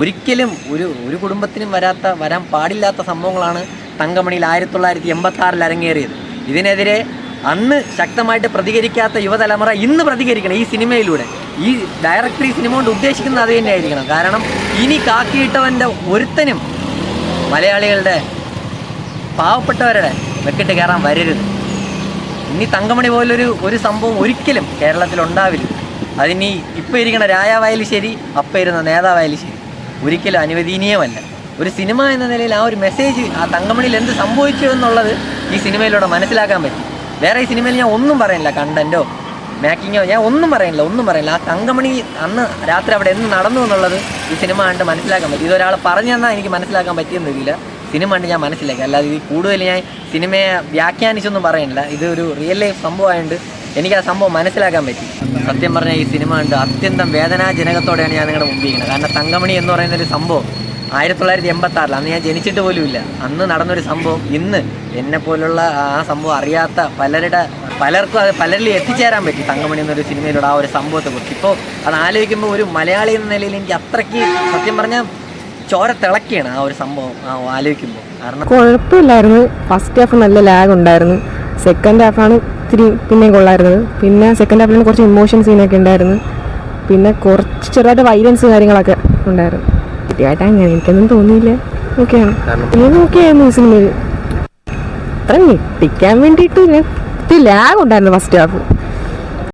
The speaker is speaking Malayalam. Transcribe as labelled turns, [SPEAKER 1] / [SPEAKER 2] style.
[SPEAKER 1] ഒരിക്കലും ഒരു കുടുംബത്തിനും വരാൻ പാടില്ലാത്ത സംഭവങ്ങളാണ് തങ്കമണിയിൽ 1986 അരങ്ങേറിയത്. ഇതിനെതിരെ അന്ന് ശക്തമായിട്ട് പ്രതികരിക്കാത്ത യുവതലമുറ ഇന്ന് പ്രതികരിക്കണം ഈ സിനിമയിലൂടെ. ഈ ഡയറക്ടർ ഈ സിനിമ കൊണ്ട് ഉദ്ദേശിക്കുന്നത് അത് തന്നെ ആയിരിക്കണം. കാരണം ഇനി കാക്കിയിട്ടവൻ്റെ ഒരുത്തനും മലയാളികളുടെ പാവപ്പെട്ടവരുടെ വെക്കിട്ട് കയറാൻ വരരുത്. ഇനി തങ്കമണി പോലൊരു സംഭവം ഒരിക്കലും കേരളത്തിൽ ഉണ്ടാവില്ല. അതിനി ഇപ്പോൾ ഇരിക്കണ രാജാവായാലും ശരി, അപ്പം ഇരുന്ന നേതാവായാലും ശരി, ഒരിക്കലും അനുവദനീയമല്ല. ഒരു സിനിമ എന്ന നിലയിൽ ആ ഒരു മെസ്സേജ് ആ തങ്കമണിയിൽ എന്ത് സംഭവിച്ചു എന്നുള്ളത് ഈ സിനിമയിലൂടെ മനസ്സിലാക്കാൻ പറ്റി. വേറെ ഈ സിനിമയിൽ ഞാൻ ഒന്നും പറയുന്നില്ല, കണ്ടൻറ്റോ മേക്കിങ്ങോ ഞാൻ ഒന്നും പറയുന്നില്ല. ആ തങ്കമണി അന്ന് രാത്രി അവിടെ എന്ത് നടന്നു എന്നുള്ളത് ഈ സിനിമ കണ്ട് മനസ്സിലാക്കാൻ പറ്റി. ഇതൊരാൾ പറഞ്ഞു തന്നാൽ എനിക്ക് മനസ്സിലാക്കാൻ പറ്റിയെന്നില്ല, സിനിമ കണ്ട് ഞാൻ മനസ്സിലാക്കി. അല്ലാതെ ഇത് കൂടുതൽ ഞാൻ സിനിമയെ വ്യാഖ്യാനിച്ചൊന്നും പറയുന്നില്ല. ഇതൊരു റിയൽ ലൈഫ് സംഭവമായതുകൊണ്ട് എനിക്ക് ആ സംഭവം മനസ്സിലാക്കാൻ പറ്റി. സത്യം പറഞ്ഞാൽ ഈ സിനിമ കണ്ട് അത്യന്തം വേദനാജനകത്തോടെയാണ് ഞാൻ നിങ്ങളുടെ മുമ്പിൽ. കാരണം തങ്കമണി എന്ന് പറയുന്നൊരു സംഭവം 1986 അന്ന് ഞാൻ ജനിച്ചിട്ട് പോലുമില്ല. അന്ന് നടന്നൊരു സംഭവം ഇന്ന് എന്നെപ്പോലുള്ള ആ സംഭവം അറിയാത്ത പലരിലും എത്തിച്ചേരാൻ പറ്റി തങ്കമണി എന്നൊരു സിനിമയിലൂടെ ആ ഒരു സംഭവത്തെക്കുറിച്ച്. ഇപ്പോൾ അത് ആലോചിക്കുമ്പോൾ ഒരു മലയാളി എന്ന നിലയിൽ എനിക്ക് അത്രയ്ക്ക് സത്യം പറഞ്ഞാൽ ചോര തിളക്കിയാണ് ആ ഒരു സംഭവം ആലോചിക്കുമ്പോൾ. കാരണം
[SPEAKER 2] കുഴപ്പമില്ലായിരുന്നു. ഫസ്റ്റ് ഹാഫ് നല്ല ലാഗ് ഉണ്ടായിരുന്നു. സെക്കൻഡ് ഹാഫാണ് ഇത്തിരി പിന്നെയും കൊള്ളായിരുന്നത്. പിന്നെ സെക്കൻഡ് ഹാഫിൽ കുറച്ച് ഇമോഷൻ സീനൊക്കെ ഉണ്ടായിരുന്നു. പിന്നെ കുറച്ച് ചെറുതായിട്ട് വയലൻസ് കാര്യങ്ങളൊക്കെ ഉണ്ടായിരുന്നു. കുട്ടിയായിട്ട് അങ്ങനെ എനിക്കൊന്നും തോന്നിയില്ല. ഓക്കെയാണ്, ഇങ്ങനെ ഓക്കെയായിരുന്നു ഈ സിനിമയിൽ. അത്ര ഞെട്ടിക്കാൻ വേണ്ടിയിട്ട് ലാഗ് ഉണ്ടായിരുന്നു ഫസ്റ്റ് ഹാഫ്.